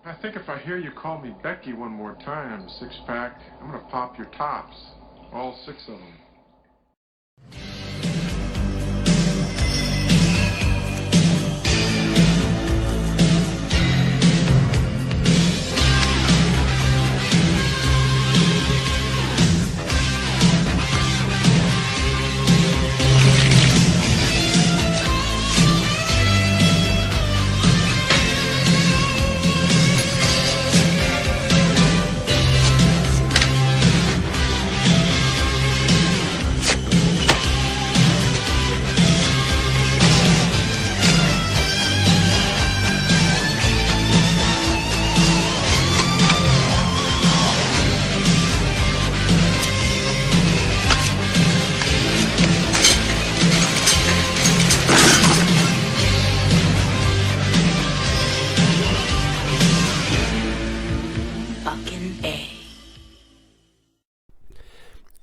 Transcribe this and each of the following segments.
I think if I hear you call me Becky one more time, six-pack, I'm gonna pop your tops. All six of them.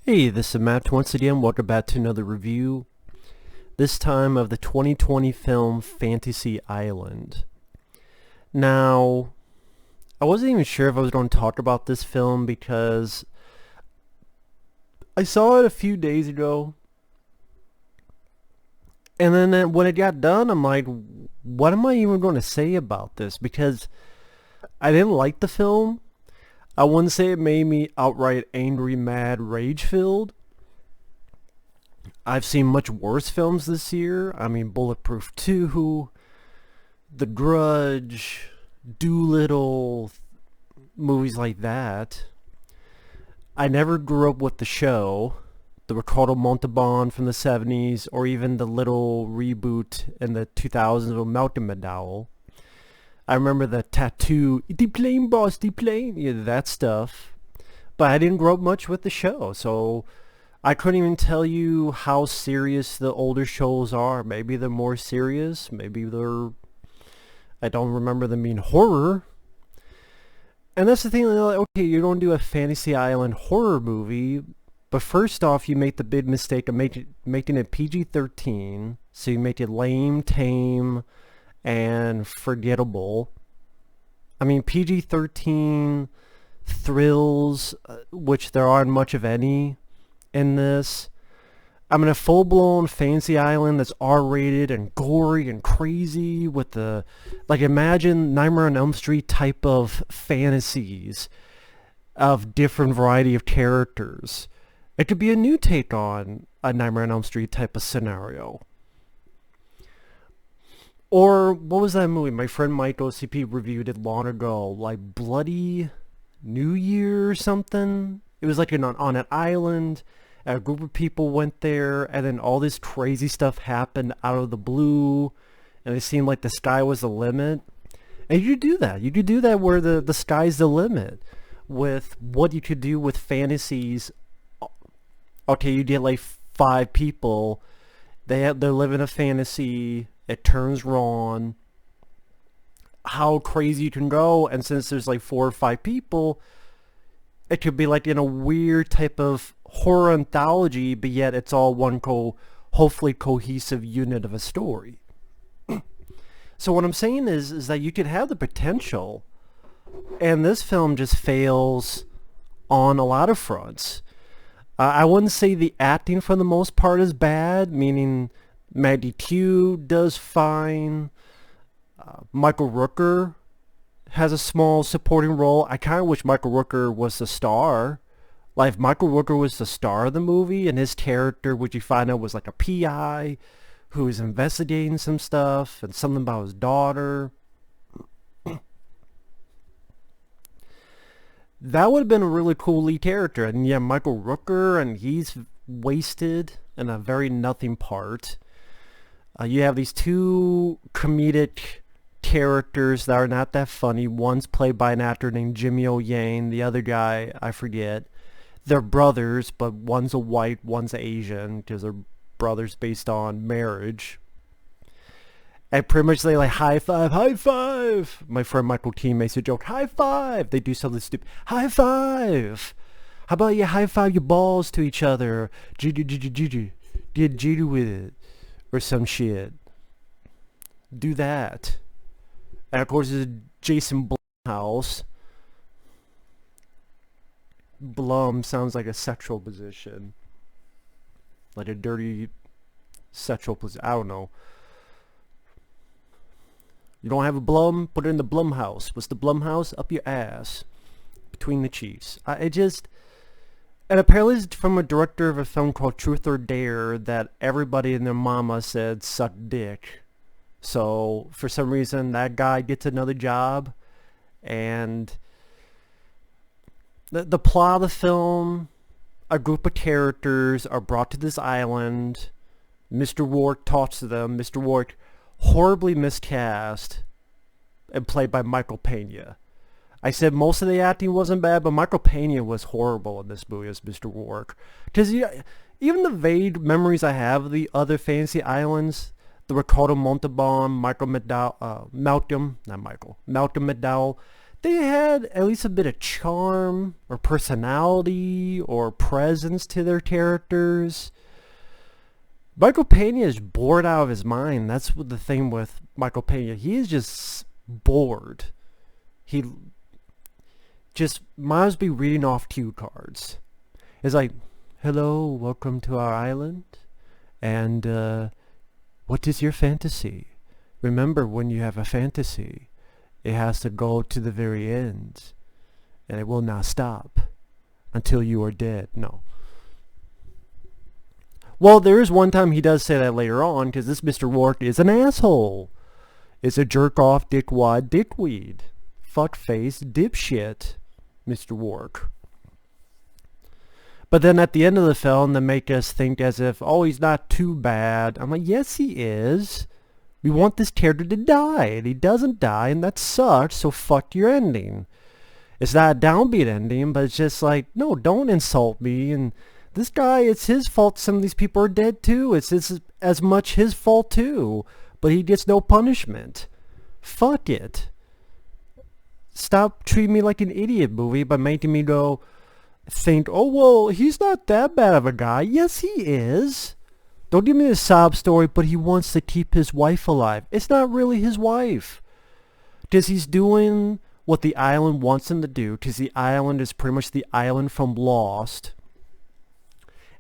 Hey, this is Matt once again. Welcome back to another review. This time of the 2020 film Fantasy Island. Now, I wasn't even sure if I was going to talk about this film because I saw it a few days ago. And then when it got done, I'm like, what am I even going to say about this? Because I didn't like the film. I wouldn't say it made me outright angry, mad, rage-filled. I've seen much worse films this year. I mean, Bulletproof 2, The Grudge, Doolittle, movies like that. I never grew up with the show, the Ricardo Montalban from the 70s, or even the little reboot in the 2000s of Malcolm McDowell. I remember the tattoo, the plane boss, the plane, yeah, that stuff. But I didn't grow up much with the show, so I couldn't even tell you how serious the older shows are. Maybe they're more serious, maybe they're, I don't remember them being horror. And that's the thing, like, okay, you're going to do a Fantasy Island horror movie, but first off, you make the big mistake of making it PG-13, so you make it lame, tame, and forgettable. I mean, PG-13 thrills, which there aren't much of any in this. I mean, a full-blown Fantasy Island that's R-rated and gory and crazy with the, like, imagine Nightmare on Elm Street type of fantasies of different variety of characters. It could be a new take on a Nightmare on Elm Street type of scenario. Or, what was that movie? My friend Mike OCP reviewed it long ago. Like, Bloody New Year or something? It was like on an island. A group of people went there, and then all this crazy stuff happened out of the blue. And it seemed like the sky was the limit. And you do that. You could do that where the sky's the limit. With what you could do with fantasies. Okay, you get like 5 people. They're living a fantasy. It turns wrong. How crazy you can go, and since there's like 4 or 5 people, it could be like in a weird type of horror anthology, but yet it's all one hopefully cohesive unit of a story. So what I'm saying is that you could have the potential, and this film just fails on a lot of fronts. I wouldn't say the acting for the most part is bad, meaning Maggie Q does fine. Michael Rooker has a small supporting role. I kind of wish Michael Rooker was the star. Like, if Michael Rooker was the star of the movie, and his character, which you find out was like a PI who is investigating some stuff and something about his daughter. That would have been a really cool lead character. And yeah, Michael Rooker, and he's wasted in a very nothing part. You have these 2 comedic characters that are not that funny. One's played by an actor named Jimmy O. Yang. The other guy, I forget. They're brothers, but one's a white, one's Asian, because they're brothers based on marriage. And pretty much they like, high five, high five. My friend Michael T makes a joke, high five. They do something stupid, high five. How about you high five your balls to each other? Get jiggy with it. Or some shit. Do that. And of course, it's Jason Blum. Blumhouse. Blum sounds like a sexual position. Like a dirty sexual position. I don't know. You don't have a Blum? Put it in the Blumhouse. What's the Blumhouse? Up your ass. Between the cheeks. And apparently it's from a director of a film called Truth or Dare that everybody and their mama said suck dick. So, for some reason, that guy gets another job. And the plot of the film, a group of characters are brought to this island. Mr. Rourke talks to them. Mr. Rourke, horribly miscast and played by Michael Peña. I said most of the acting wasn't bad, but Michael Peña was horrible in this movie as Mr. Rourke. Because even the vague memories I have of the other fantasy islands, the Ricardo Montalban, Malcolm McDowell, they had at least a bit of charm or personality or presence to their characters. Michael Peña is bored out of his mind. That's what the thing with Michael Peña. He is just bored. He just might as well be reading off cue cards. It's like, hello, welcome to our island. And what is your fantasy? Remember, when you have a fantasy, it has to go to the very end. And it will not stop until you are dead. No. Well, there is one time he does say that later on, because this Mr. Rourke is an asshole. Is a jerk-off, dickwad, dickweed. Fuckface, dipshit, Mr. Rourke. But then at the end of the film, they make us think as if, oh, he's not too bad. I'm like, yes, he is. We want this character to die, and he doesn't die, and that sucks, so fuck your ending. It's not a downbeat ending, but it's just like, no, don't insult me, and this guy, it's his fault some of these people are dead too. It's as much his fault too. But he gets no punishment. Fuck it. Stop treating me like an idiot, movie, by making me go think, oh, well, he's not that bad of a guy. Yes, he is. Don't give me the sob story, but he wants to keep his wife alive. It's not really his wife. Because he's doing what the island wants him to do. Because the island is pretty much the island from Lost.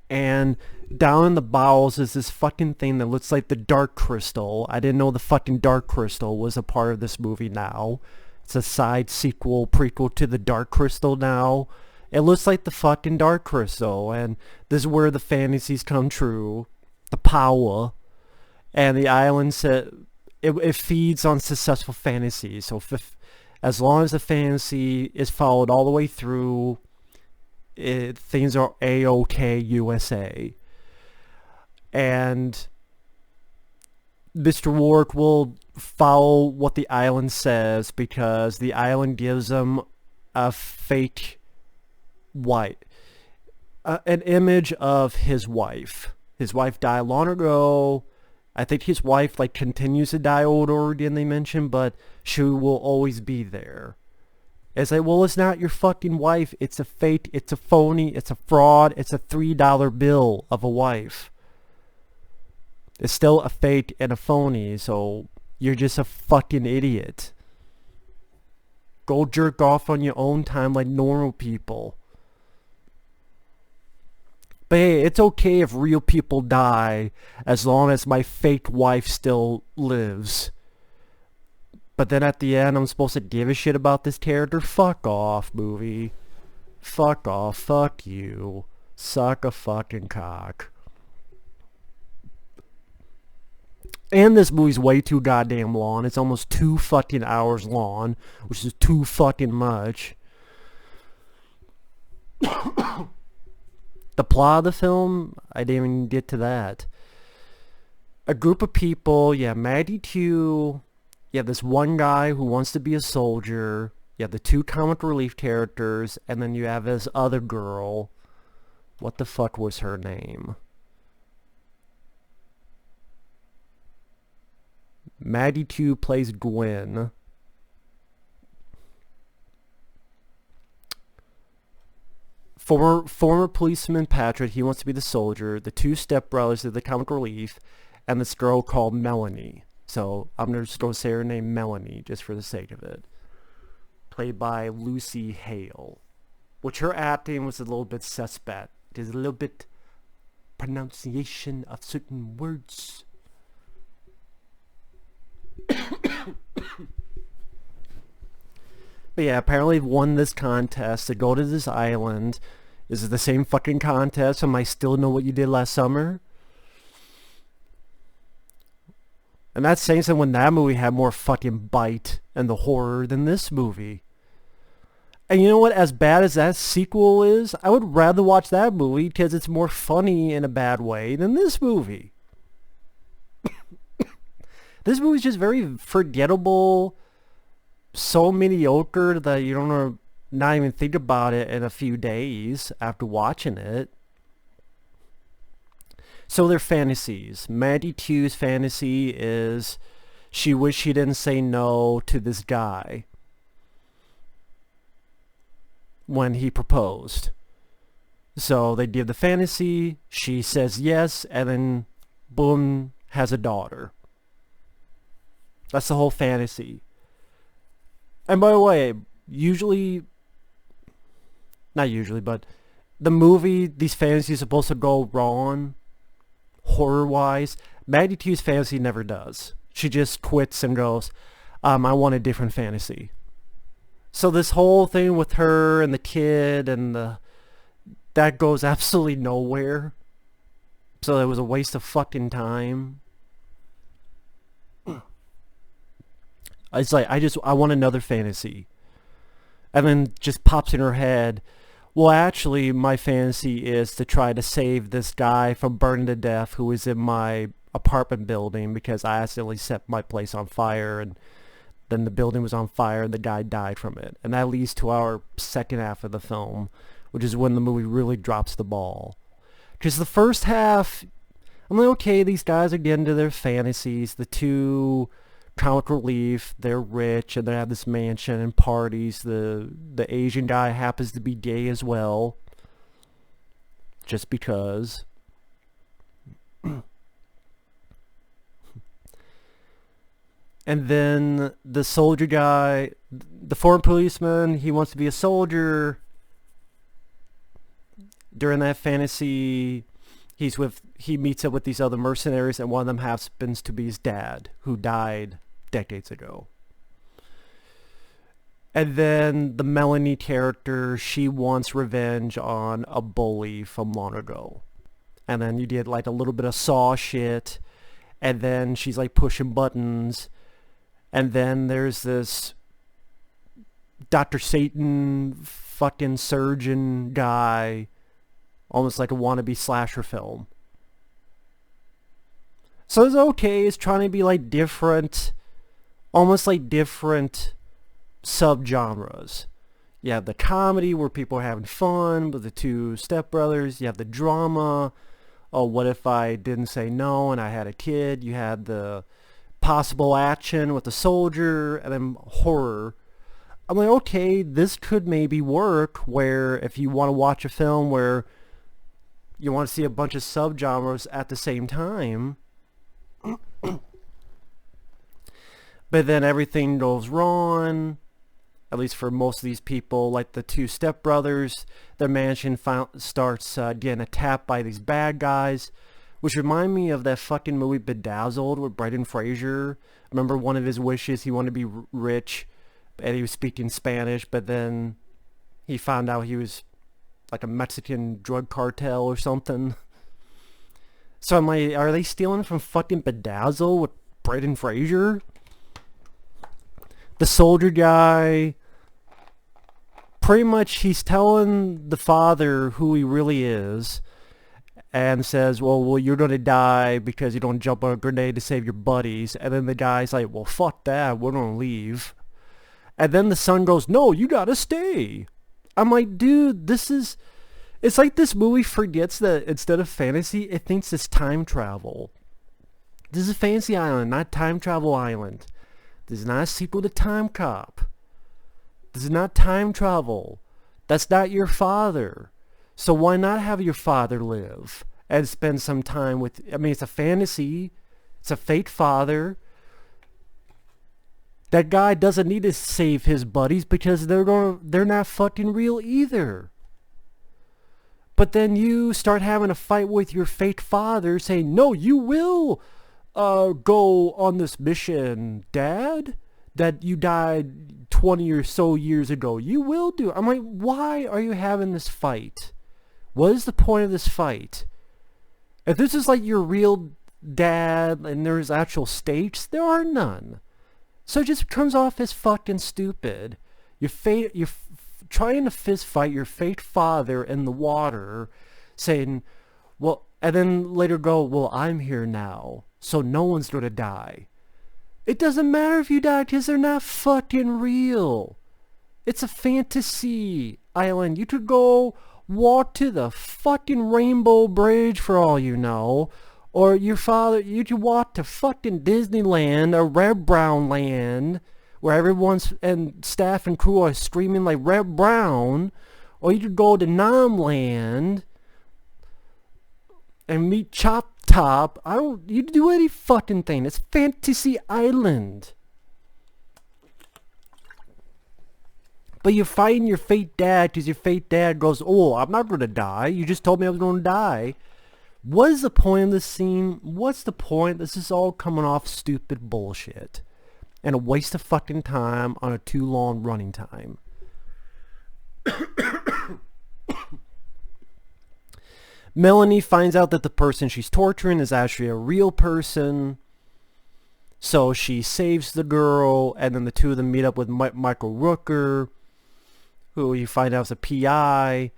And down in the bowels is this fucking thing that looks like the Dark Crystal. I didn't know the fucking Dark Crystal was a part of this movie now. It's a side sequel, prequel to the Dark Crystal now. It looks like the fucking Dark Crystal. And this is where the fantasies come true. The power. And the island said it feeds on successful fantasies. So as long as the fantasy is followed all the way through, things are A-OK USA. And Mr. Rourke will follow what the island says because the island gives him a fake an image of his wife. His wife died long ago. I think his wife continues to die older than they mentioned, but she will always be there. It's like, well, it's not your fucking wife. It's a fake, it's a phony, it's a fraud, it's a $3 bill of a wife. It's still a fake and a phony, so you're just a fucking idiot. Go jerk off on your own time like normal people. But hey, it's okay if real people die as long as my fake wife still lives. But then at the end, I'm supposed to give a shit about this character? Fuck off, movie. Fuck off. Fuck you. Suck a fucking cock. And this movie's way too goddamn long. It's almost 2 fucking hours long, which is too fucking much. The plot of the film, I didn't even get to that. A group of people, yeah, Maggie Q, you have this one guy who wants to be a soldier, you have the 2 comic relief characters, and then you have this other girl. What the fuck was her name? Maggie Q plays Gwen. Former policeman Patrick, he wants to be the soldier. The 2 stepbrothers are the comic relief, and this girl called Melanie. So I'm just going to say her name Melanie, just for the sake of it. played by Lucy Hale, which her acting was a little bit suspect. There's a little bit pronunciation of certain words. But yeah, apparently I've won this contest to go to this island. Is it the same fucking contest? Am I still know what you did last summer? And that's saying something when that movie had more fucking bite and the horror than this movie. And you know what? As bad as that sequel is, I would rather watch that movie because it's more funny in a bad way than this movie. This movie's just very forgettable, so mediocre that you don't know, not even think about it in a few days after watching it. So their fantasies. Maggie Q's fantasy is she wished she didn't say no to this guy when he proposed. So they give the fantasy, she says yes, and then boom, has a daughter. That's the whole fantasy. And by the way, not usually, but the movie, these fantasies are supposed to go wrong, horror-wise. Maggie Q's fantasy never does. She just quits and goes, I want a different fantasy. So this whole thing with her and the kid and that goes absolutely nowhere. So it was a waste of fucking time. It's like, I want another fantasy. And then just pops in her head, well, actually, my fantasy is to try to save this guy from burning to death who is in my apartment building because I accidentally set my place on fire, and then the building was on fire and the guy died from it. And that leads to our second half of the film, which is when the movie really drops the ball. Because the first half, I'm like, okay, these guys are getting to their fantasies. The two comic relief, they're rich and they have this mansion and parties. The Asian guy happens to be gay as well, just because. And then the soldier guy, the foreign policeman, he wants to be a soldier. During that fantasy, he meets up with these other mercenaries, and one of them happens to be his dad, who died decades ago. And then the Melanie character, she wants revenge on a bully from long ago. And then you did like a little bit of Saw shit, and then she's like pushing buttons, and then there's this Dr. Satan fucking surgeon guy, almost like a wannabe slasher film. So it's okay, it's trying to be like different, almost like different subgenres. You have the comedy where people are having fun with the two stepbrothers. You have the drama, oh, what if I didn't say no and I had a kid? You had the possible action with the soldier, and then horror. I'm like, okay, this could maybe work, where if you want to watch a film where you want to see a bunch of subgenres at the same time, but then everything goes wrong, at least for most of these people. Like the two stepbrothers, their mansion starts getting attacked by these bad guys, which remind me of that fucking movie Bedazzled with Brendan Fraser. I remember one of his wishes, he wanted to be rich, and he was speaking Spanish, but then he found out he was like a Mexican drug cartel or something. So I'm like, are they stealing from fucking Bedazzled with Brendan Fraser? The soldier guy, pretty much he's telling the father who he really is, and says, well, you're going to die because you don't jump on a grenade to save your buddies. And then the guy's like, well, fuck that, we're going to leave. And then the son goes, no, you got to stay. I'm like, dude, it's like this movie forgets that instead of fantasy, it thinks it's time travel. This is Fantasy Island, not Time Travel Island. This is not a sequel to Time Cop. This is not time travel. That's not your father. So why not have your father live and spend some time with... I mean, it's a fantasy. It's a fake father. That guy doesn't need to save his buddies because they're not fucking real either. But then you start having a fight with your fake father saying, no, you will go on this mission, Dad, that you died 20 or so years ago. You will do. I'm like, why are you having this fight? What is the point of this fight? If this is like your real dad and there's actual stakes, there are none. So it just comes off as fucking stupid. You're trying to fist fight your fake father in the water, saying, well, and then later go, well, I'm here now, so no one's gonna die. It doesn't matter if you die because they're not fucking real. It's a fantasy island. You could go walk to the fucking Rainbow Bridge for all you know. Or your father, you could walk to fucking Disneyland or Red Brown Land, where everyone's and staff and crew are screaming like Red Brown. Or you could go to Nom Land and meet Chop Top. You could do any fucking thing. It's Fantasy Island. But you're fighting your fake dad because your fake dad goes, oh, I'm not going to die. You just told me I was going to die. What is the point of this scene? What's the point? This is all coming off stupid bullshit. And a waste of fucking time on a too long running time. Melanie finds out that the person she's torturing is actually a real person. So she saves the girl, and then the two of them meet up with Michael Rooker, who you find out is a PI,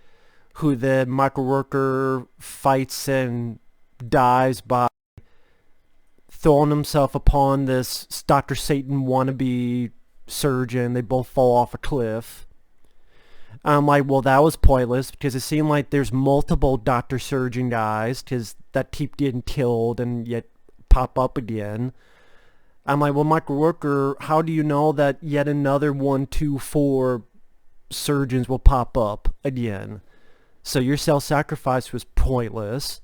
who then Michael Rooker fights and dies by throwing himself upon this Dr. Satan wannabe surgeon. They both fall off a cliff. I'm like, well, that was pointless because it seemed like there's multiple Dr. Surgeon guys because that keep getting killed and yet pop up again. I'm like, well, Michael Rooker, how do you know that yet another 1, 2, 4 surgeons will pop up again? So your self-sacrifice was pointless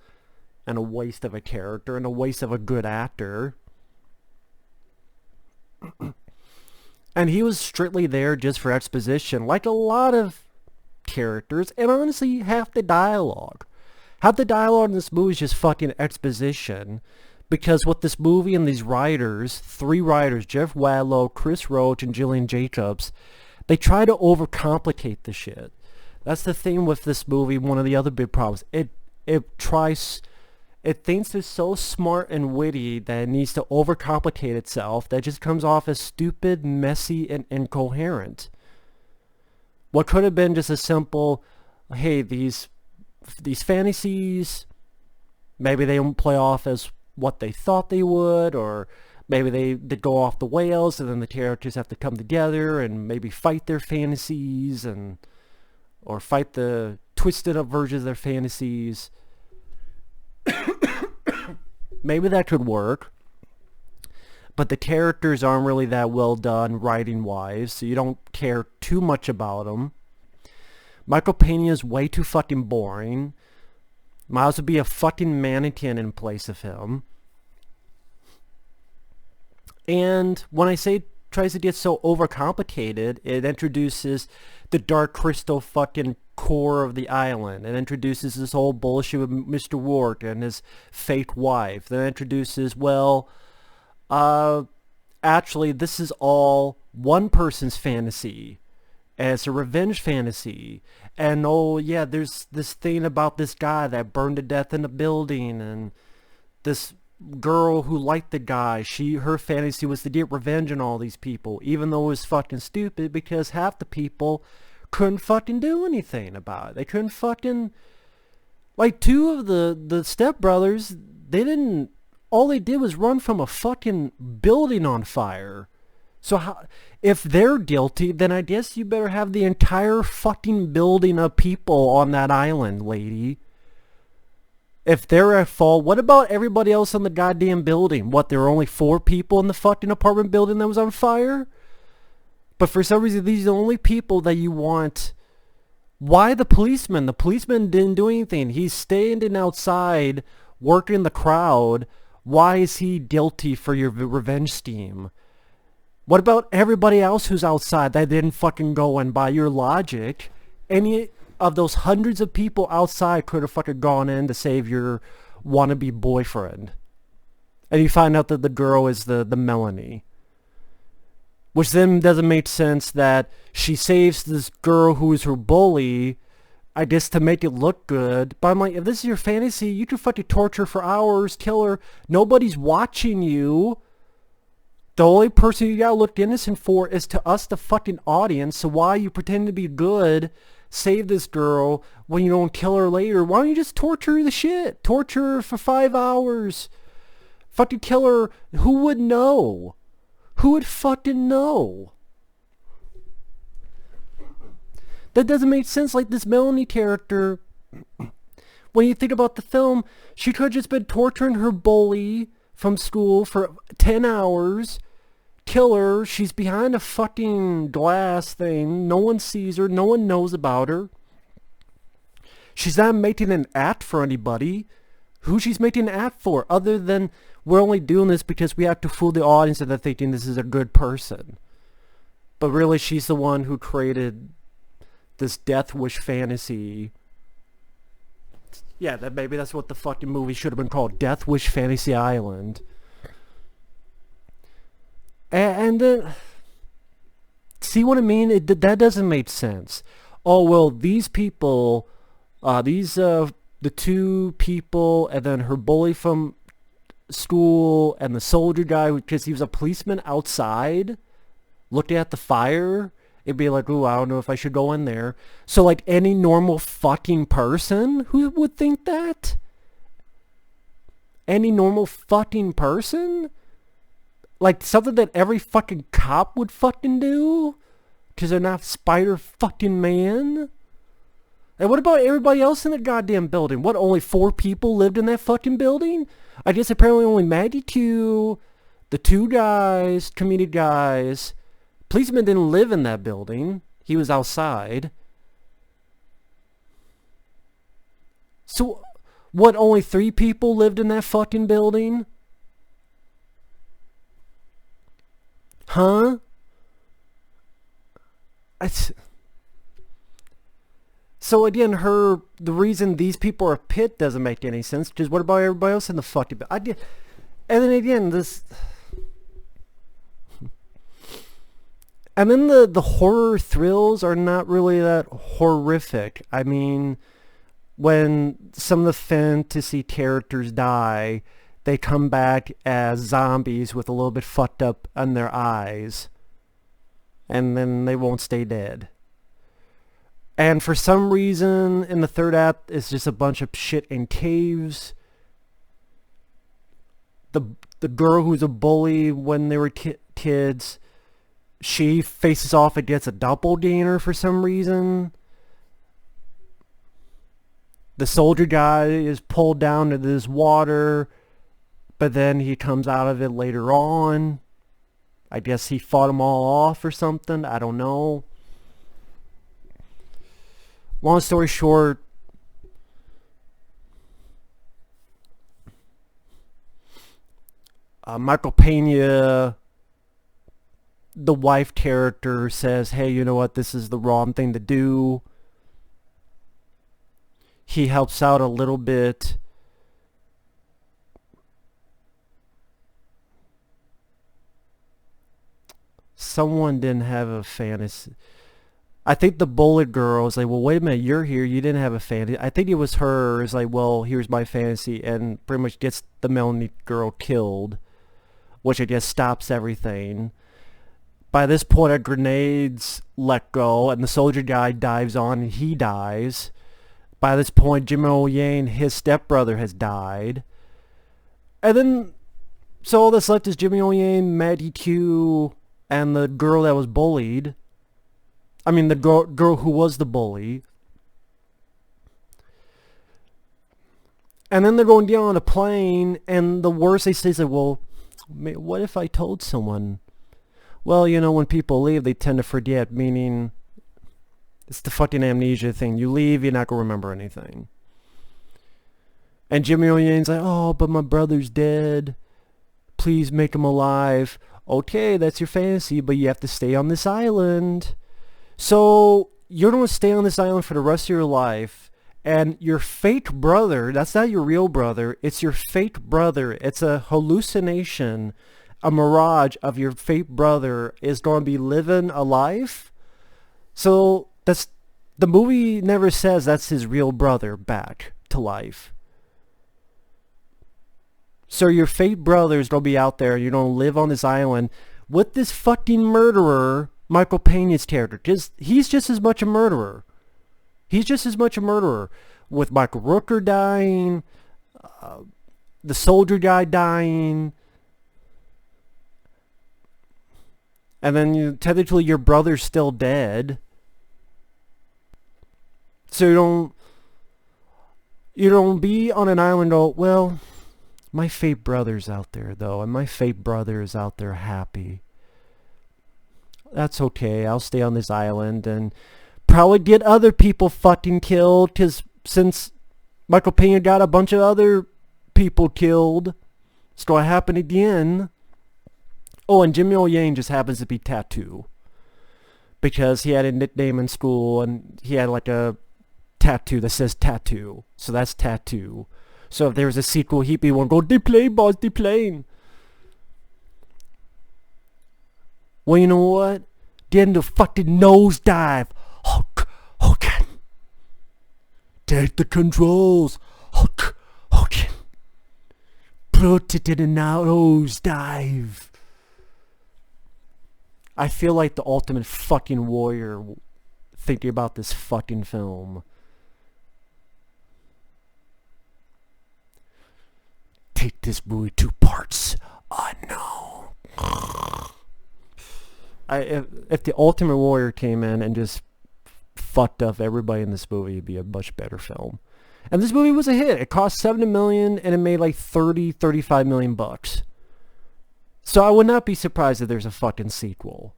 and a waste of a character and a waste of a good actor. And he was strictly there just for exposition, like a lot of characters, and honestly, half the dialogue. Half the dialogue in this movie is just fucking exposition, because with this movie and these writers, 3 writers, Jeff Wadlow, Chris Roach, and Jillian Jacobs, they try to overcomplicate the shit. That's the thing with this movie. One of the other big problems. It thinks it's so smart and witty that it needs to overcomplicate itself. That just comes off as stupid, messy, and incoherent. What could have been just a simple, hey, these fantasies, maybe they don't play off as what they thought they would, or maybe they go off the rails, and then the characters have to come together and maybe fight their fantasies or fight the twisted up versions of their fantasies. Maybe that could work. But the characters aren't really that well done writing-wise, so you don't care too much about them. Michael Peña is way too fucking boring. Might as well be a fucking mannequin in place of him. And when I say it tries to get so overcomplicated, it introduces the Dark Crystal fucking core of the island. It introduces this whole bullshit with Mr. Rourke and his fake wife. Then it introduces, well, actually this is all one person's fantasy. And it's a revenge fantasy. And oh yeah, there's this thing about this guy that burned to death in a building, and this girl who liked the guy, her fantasy was to get revenge on all these people, even though it was fucking stupid because half the people couldn't fucking do anything about it. They couldn't fucking, like 2 of the stepbrothers, all they did was run from a fucking building on fire. So if they're guilty, then I guess you better have the entire fucking building of people on that island, lady. If they're at fault, what about everybody else in the goddamn building? What, there were only 4 people in the fucking apartment building that was on fire? But for some reason, these are the only people that you want. Why the policeman? The policeman didn't do anything. He's standing outside, working the crowd. Why is he guilty for your revenge scheme? What about everybody else who's outside that didn't fucking go? And by your logic, any of those hundreds of people outside could have fucking gone in to save your wannabe boyfriend. And you find out that the girl is the Melanie. Which then doesn't make sense that she saves this girl who is her bully, I guess to make it look good. But I'm like, if this is your fantasy, you can fucking torture her for hours, kill her. Nobody's watching you. The only person you gotta look innocent for is to us, the fucking audience. So why you pretend to be good, save this girl, when you don't kill her later? Why don't you just torture the shit? Torture her for 5 hours. Fucking kill her. Who would know? Who would fucking know? That doesn't make sense. Like this Melanie character, when you think about the film, she could have just been torturing her bully from school for 10 hours. Kill her. She's behind a fucking glass thing. No one sees her. No one knows about her. She's not making an act for anybody. Who she's making an act for, other than we're only doing this because we have to fool the audience into thinking this is a good person. But really, she's the one who created this death wish fantasy. Yeah, that maybe that's what the fucking movie should have been called, Death Wish Fantasy Island. And see what I mean? That doesn't make sense. Oh well, these people, the two people, and then her bully from school, and the soldier guy, because he was a policeman outside, looking at the fire. It'd be like, ooh, I don't know if I should go in there. So like any normal fucking person who would think that? Any normal fucking person? Like something that every fucking cop would fucking do? Because they're not Spider fucking Man? And what about everybody else in the goddamn building? What, only 4 people lived in that fucking building? I guess apparently only Maggie Q, the 2 guys, community guys. Policeman didn't live in that building. He was outside. So, what, only 3 people lived in that fucking building? Huh? So again, the reason these people are pit doesn't make any sense. Because what about everybody else in the fucking... And then again, this... And then the horror thrills are not really that horrific. I mean, when some of the fantasy characters die, they come back as zombies with a little bit fucked up on their eyes. And then they won't stay dead. And for some reason, in the third act, it's just a bunch of shit in caves. The girl who's a bully when they were kids, she faces off against a doppelganger for some reason. The soldier guy is pulled down into this water, but then he comes out of it later on. I guess he fought them all off or something. I don't know. Long story short, Michael Peña, the wife character, says, hey, you know what, this is the wrong thing to do. He helps out a little bit. Someone didn't have a fantasy. I think the bullet girl was like, well, wait a minute, you're here, you didn't have a fantasy. I think it was her. It's like, well, here's my fantasy, and pretty much gets the Melanie girl killed, which I guess stops everything. By this point, a grenade's let go, and the soldier guy dives on, and he dies. By this point, Jimmy O'Yane, his stepbrother, has died. And then, so all that's left is Jimmy O'Yane, Maggie Q, and the girl that was bullied. I mean, the girl who was the bully. And then they're going down on a plane, and the worst they say is, like, well, what if I told someone? Well, you know, when people leave, they tend to forget, meaning it's the fucking amnesia thing. You leave, you're not going to remember anything. And Jimmy O'Yane's like, oh, but my brother's dead. Please make him alive. Okay, that's your fantasy, but you have to stay on this island. So you're going to stay on this island for the rest of your life, and your fake brother, that's not your real brother, it's your fake brother. It's a hallucination, a mirage of your fake brother is going to be living a life. So that's, the movie never says that's his real brother back to life. So your fake brother is going to be out there, you're going to live on this island with this fucking murderer, Michael Peña's character. He's just as much a murderer. He's just as much a murderer. With Michael Rooker dying, the soldier guy dying, and then technically your brother's still dead. So you don't be on an island and go, well, my fake brother's out there though, and my fake brother is out there happy. That's okay, I'll stay on this island and probably get other people fucking killed, because since Michael Peña got a bunch of other people killed, it's going to happen again. Oh, and Jimmy O Yang just happens to be Tattoo, because he had a nickname in school and he had like a tattoo that says Tattoo, so that's Tattoo. So if there was a sequel, he'd be one go, "They plane, boss, they plane." Well, you know what? Get into fucking nosedive. Hulk Hogan. Take the controls. Hulk Hogan. Put it in a nosedive. I feel like the ultimate fucking warrior thinking about this fucking film. Take this movie 2 parts. No. If the Ultimate Warrior came in and just fucked up everybody in this movie, it'd be a much better film. And this movie was a hit. It cost $70 million and it made like 35 million bucks. So I would not be surprised if there's a fucking sequel.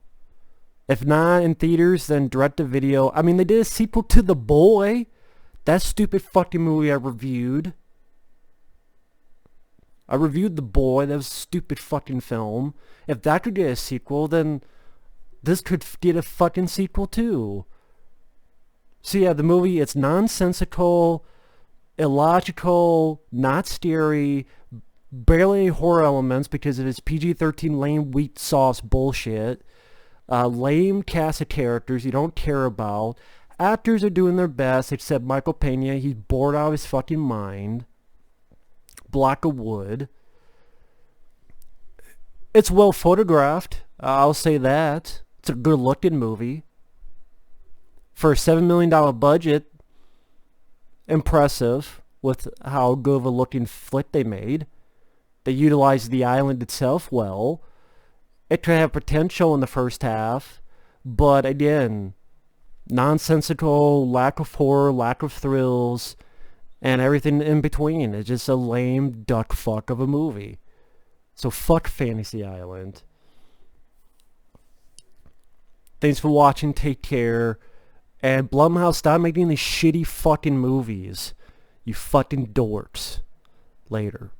If not in theaters, then direct to video. I mean, they did a sequel to The Boy. That stupid fucking movie I reviewed. I reviewed The Boy. That was a stupid fucking film. If that could get a sequel, then this could get a fucking sequel too. So yeah, the movie, it's nonsensical, illogical, not scary, barely any horror elements because of its PG-13 lame wheat sauce bullshit. Lame cast of characters you don't care about. Actors are doing their best, except Michael Peña. He's bored out of his fucking mind. Block of wood. It's well photographed. I'll say that. It's a good looking movie. For a $7 million budget, impressive with how good of a looking flick they made. They utilized the island itself well. It could have potential in the first half, but again, nonsensical, lack of horror, lack of thrills, and everything in between. It's just a lame duck fuck of a movie. So fuck Fantasy Island. Thanks for watching, take care, and Blumhouse, stop making these shitty fucking movies. You fucking dorks. Later.